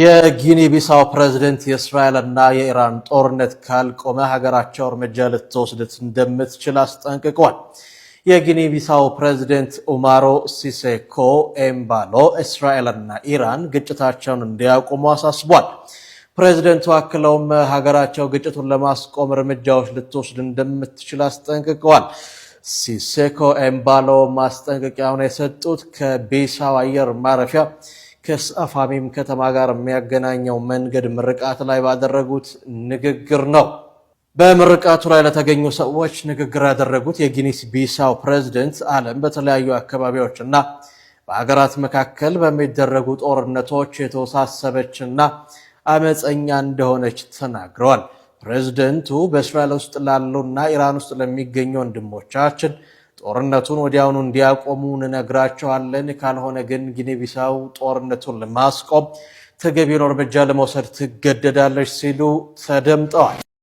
የጊኒ ቢሳው ፕሬዝዳንት የእስራኤልና የኢራን ጦርነት ካልቆመ ሀገራቸው እርምጃ ልትወስድ እንደምትችል አስጠንቅቀዋል። የጊኒ ቢሳው ፕሬዝዳንት ኡማሮ ሲሴኮ ኤምባሎ እስራኤልና ኢራን ግጭታቸውን እንዲያቆሙ አሳስቧል። ፕሬዝዳንቱ አክለውም ሀገራቸው ግጭቱን ለማስቆም እርምጃዎች ልትወስድ እንደምትችል አስጠንቅቀዋል። ሲሴኮ ኤምባሎ ማስጠንቀቂያውን የሰጡት ከቢሳው አየር ማረፊያ ከሳፋሚም ከተማ ጋር የሚያገናኘው መንገድ ምርቃት ላይ ባደረጉት ንግግር ነው። በምርቃቱ ላይ ለተገኙ ሰዎች ንግግር ያደረጉት የጊኒ ቢሳው ፕሬዝዳንት ዓለም በተለያዩ አካባቢዎችና በሀገራት መካከል በሚደረጉ ጦርነቶች የተወሳሰበችና አመፀኛ እንደሆነች ተናግረዋል። ፕሬዝዳንቱ በእስራኤል ውስጥ ላሉና ኢራን ውስጥ ለሚገኙ ወንድሞቻችን ጦርነቱን ወዲያውኑ እንዲያቆሙ እንነግራቸዋለን፣ ካልሆነ ግን ጊኒ ቢሳው ጦርነቱን ለማስቆም ተገቢውን እርምጃ ለመውሰድ ትገደዳለች ሲሉ ተደምጠዋል።